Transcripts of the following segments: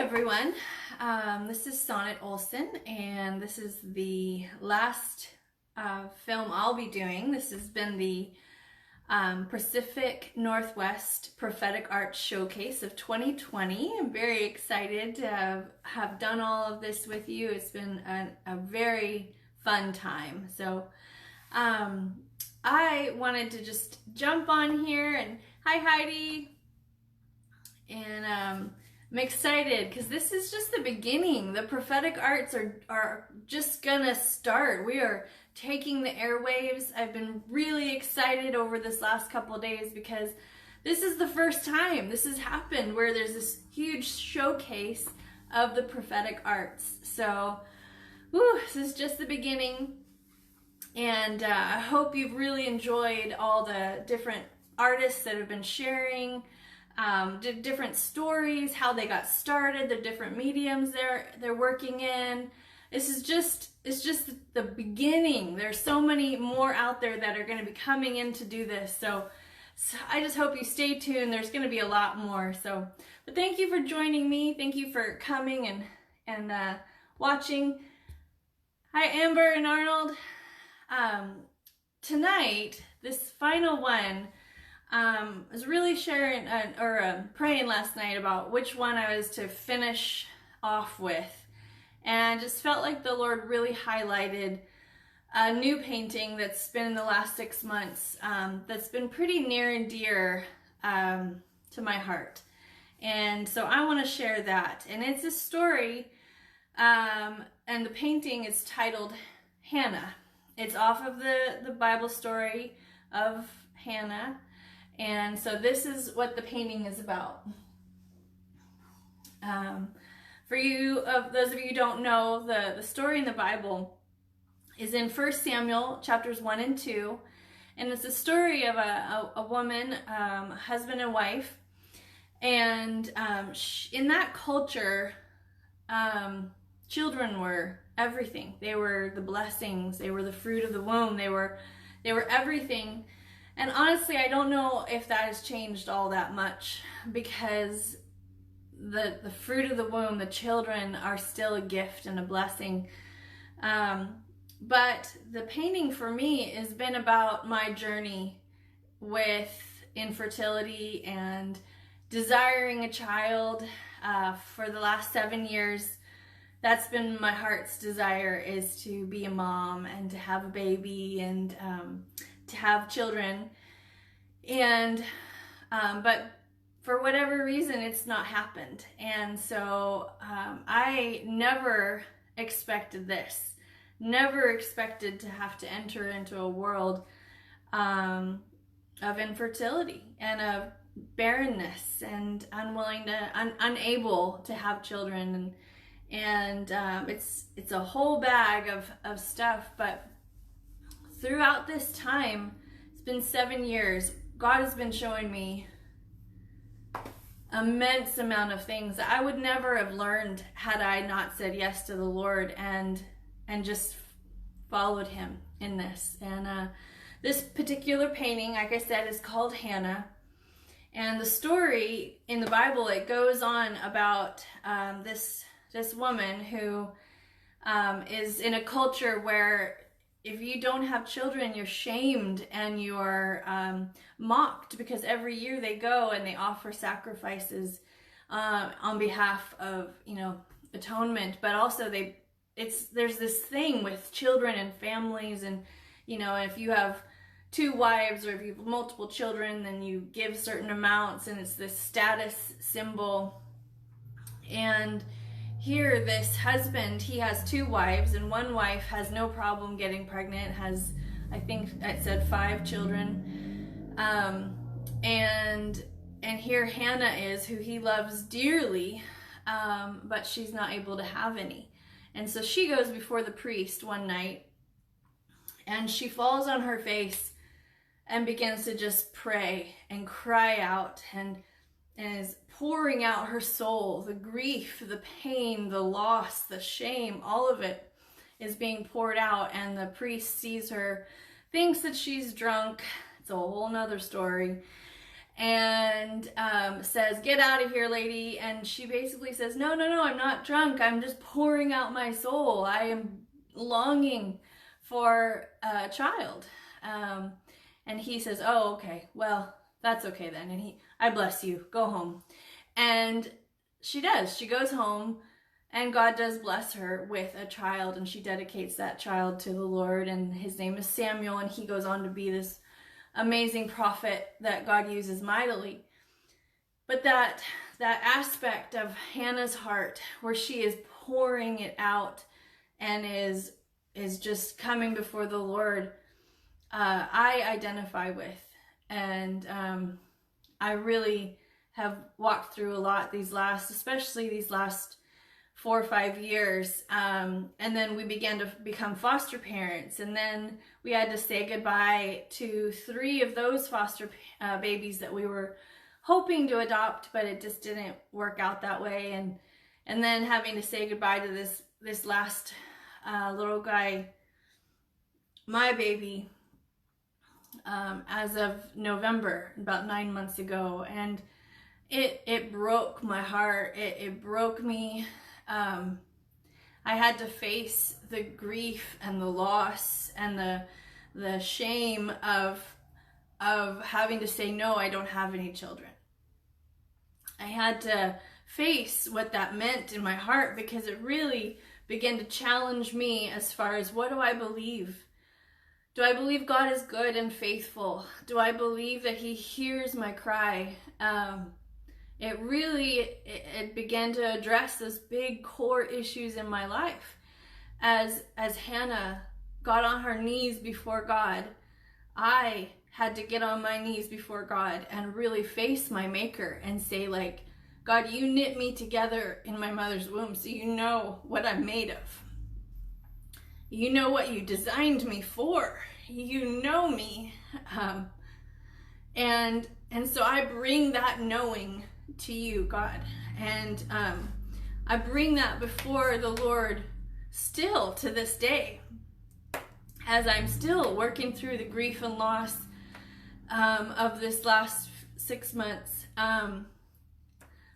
everyone. This is Sonnet Olsen, and this is the last film I'll be doing. This has been the Pacific Northwest Prophetic Arts Showcase of 2020. I'm very excited to have done all of this with you. It's been a very fun time. So I wanted to just jump on here and hi Heidi, and I'm excited because this is just the beginning. The prophetic arts are just gonna start. We are taking the airwaves. I've been really excited over this last couple of days because this is the first time this has happened where there's this huge showcase of the prophetic arts. So, this is just the beginning. And I hope you've really enjoyed all the different artists that have been sharing different stories, how they got started, the different mediums they're working in. It's just the beginning. There's so many more out there that are going to be coming in to do this. So I just hope you stay tuned. There's going to be a lot more. But thank you for joining me. Thank you for coming and watching. Hi, Amber and Arnold. Tonight, this final one, I was really sharing praying last night about which one I was to finish off with, and just felt like the Lord really highlighted a new painting that's been in the last 6 months, that's been pretty near and dear to my heart. And so I want to share that. And it's a story, and the painting is titled Hannah. It's off of the Bible story of Hannah. And so this is what the painting is about. For those of you who don't know, the story in the Bible is in 1 Samuel chapters 1 and 2. And it's a story of a woman, husband and wife. And in that culture, children were everything. They were the blessings. They were the fruit of the womb. They were everything. And honestly, I don't know if that has changed all that much, because the fruit of the womb, the children, are still a gift and a blessing. But the painting for me has been about my journey with infertility and desiring a child for the last 7 years. That's been my heart's desire, is to be a mom and to have a baby and to have children. And but for whatever reason, it's not happened. And so I never expected this. Never expected to have to enter into a world of infertility and of barrenness and unable to have children, and it's a whole bag of stuff. But throughout this time, it's been 7 years, God has been showing me immense amount of things that I would never have learned had I not said yes to the Lord and just followed him in this. And this particular painting, like I said, is called Hannah. And the story in the Bible, it goes on about this woman who is in a culture where if you don't have children, you're shamed and you're mocked, because every year they go and they offer sacrifices on behalf of, atonement. But also there's this thing with children and families, and if you have 2 wives or if you have multiple children, then you give certain amounts, and it's this status symbol. And here, this husband, he has 2 wives, and one wife has no problem getting pregnant, has, I think it said 5 children. And here Hannah is, who he loves dearly, but she's not able to have any. And so she goes before the priest one night, and she falls on her face and begins to just pray and cry out, and is pouring out her soul. The grief, the pain, the loss, the shame, all of it is being poured out. And the priest sees her, thinks that she's drunk. It's a whole nother story. and says, "Get out of here, lady." And she basically says, "No, no, no, I'm not drunk. I'm just pouring out my soul. I am longing for a child." And he says, "Oh, okay, well, that's okay then." And "I bless you, go home." And she does. She goes home, and God does bless her with a child, and she dedicates that child to the Lord, and his name is Samuel, and he goes on to be this amazing prophet that God uses mightily. But that aspect of Hannah's heart, where she is pouring it out and is just coming before the Lord, I identify with. And I really have walked through a lot especially these last 4 or 5 years. And then we began to become foster parents. And then we had to say goodbye to 3 of those foster babies that we were hoping to adopt, but it just didn't work out that way. And then having to say goodbye to this last little guy, my baby, as of November, about 9 months ago. And it broke my heart. It broke me. I had to face the grief and the loss and the shame of having to say, no, I don't have any children. I had to face what that meant in my heart, because it really began to challenge me as far as, what do I believe? Do I believe God is good and faithful? Do I believe that he hears my cry? It began to address those big core issues in my life. As Hannah got on her knees before God, I had to get on my knees before God and really face my maker and say, like, God, you knit me together in my mother's womb, so you know what I'm made of. You know what you designed me for. You know me. And so I bring that knowing to you, God. And I bring that before the Lord still to this day, as I'm still working through the grief and loss of this last 6 months.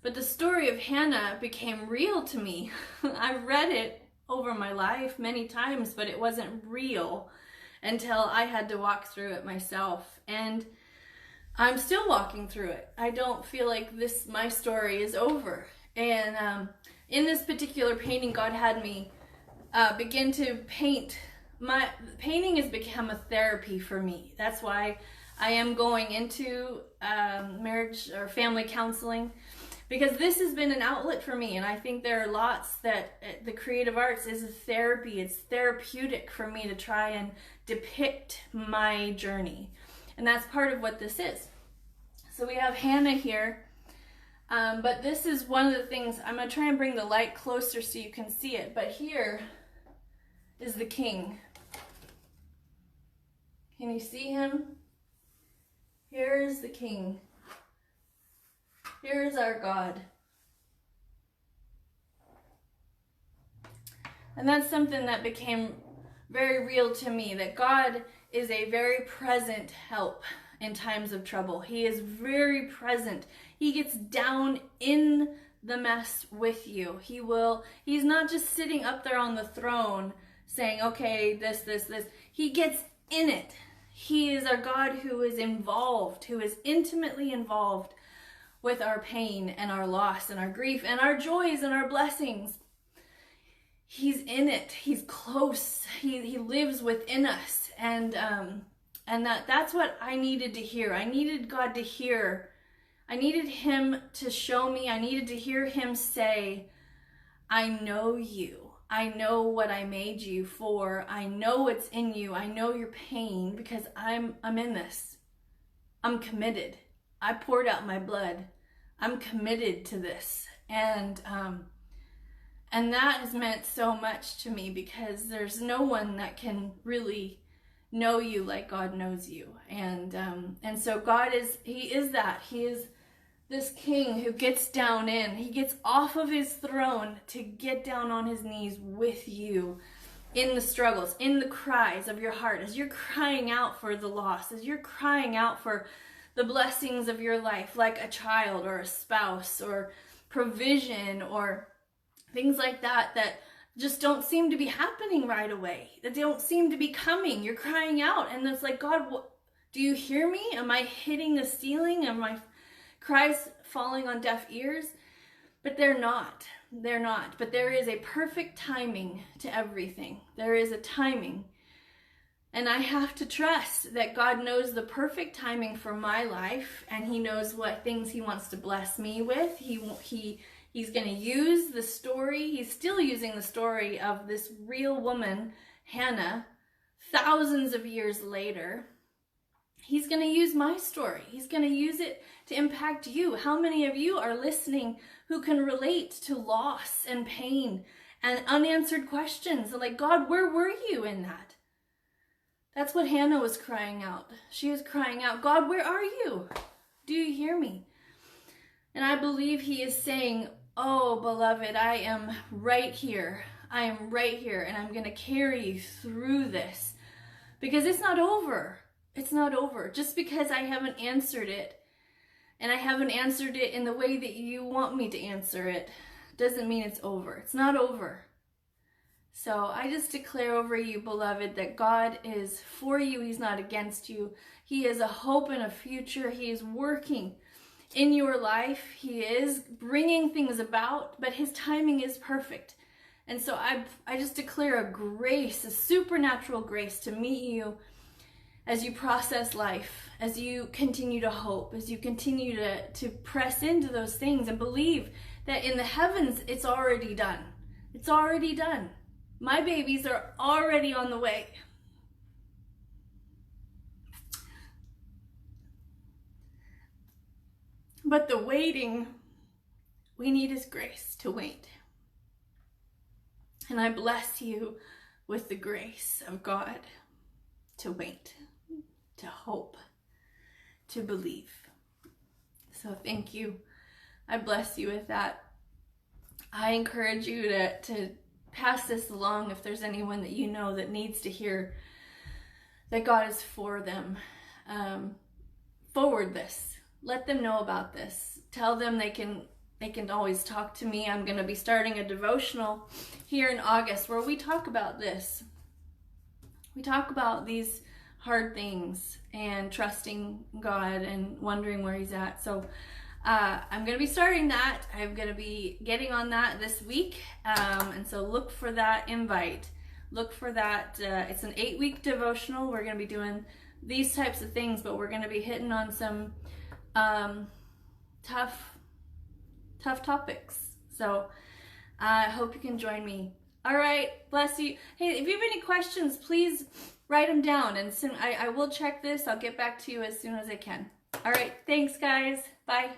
But the story of Hannah became real to me. I read it over my life many times, but it wasn't real until I had to walk through it myself. And I'm still walking through it. I don't feel like my story is over. And in this particular painting, God had me begin to paint. Painting has become a therapy for me. That's why I am going into marriage or family counseling, because this has been an outlet for me. And I think there are lots that the creative arts is a therapy. It's therapeutic for me to try and depict my journey. And that's part of what this is. So we have Hannah here. But this is one of the things, I'm going to try and bring the light closer so you can see it. But here is the king. Can you see him? Here is the king. Here is our God. And that's something that became very real to me, that God is a very present help in times of trouble. He is very present. He gets down in the mess with you. He's not just sitting up there on the throne saying, okay, this. He gets in it. He is our God who is involved, who is intimately involved with our pain and our loss and our grief and our joys and our blessings. He's in it. He's close. He lives within us. And that's what I needed to hear. I needed God to hear. I needed him to show me. I needed to hear him say, I know you. I know what I made you for. I know what's in you. I know your pain, because I'm in this. I'm committed. I poured out my blood. I'm committed to this. And that has meant so much to me, because there's no one that can really know you like God knows you. And so God he is that. He is this king who gets down in. He gets off of his throne to get down on his knees with you in the struggles, in the cries of your heart, as you're crying out for the loss, as you're crying out for the blessings of your life, like a child or a spouse or provision or things like that, that just don't seem to be happening right away, that they don't seem to be coming. You're crying out, and it's like, God, do you hear me? Am I hitting the ceiling? Am my cries falling on deaf ears? But they're not. They're not. But there is a perfect timing to everything. There is a timing. And I have to trust that God knows the perfect timing for my life, and he knows what things he wants to bless me with. He's going to use the story. He's still using the story of this real woman, Hannah, thousands of years later. He's going to use my story. He's going to use it to impact you. How many of you are listening who can relate to loss and pain and unanswered questions? Like, God, where were you in that? That's what Hannah was crying out. She was crying out, God, where are you? Do you hear me? And I believe he is saying, oh, beloved, I am right here. I am right here, and I'm going to carry you through this, because it's not over. It's not over. Just because I haven't answered it, and I haven't answered it in the way that you want me to answer it, doesn't mean it's over. It's not over. So I just declare over you, beloved, that God is for you. He's not against you. He is a hope and a future. He is working in your life. He is bringing things about, but his timing is perfect. And so I just declare a grace, a supernatural grace to meet you as you process life, as you continue to hope, as you continue to press into those things and believe that in the heavens, it's already done. It's already done. My babies are already on the way. But the waiting, we need his grace to wait. And I bless you with the grace of God to wait, to hope, to believe. So thank you. I bless you with that. I encourage you to pass this along if there's anyone that you know that needs to hear that God is for them. Forward this. Let them know about this. Tell them they can always talk to me. I'm going to be starting a devotional here in August where we talk about this. We talk about these hard things and trusting God and wondering where he's at. So I'm going to be starting that. I'm going to be getting on that this week. And so look for that invite. Look for that. It's an 8-week devotional. We're going to be doing these types of things, but we're going to be hitting on some tough topics. So I hope you can join me. All right, bless you. Hey, if you have any questions, please write them down, and soon I will check this. I'll get back to you as soon as I can. All right, thanks guys. Bye.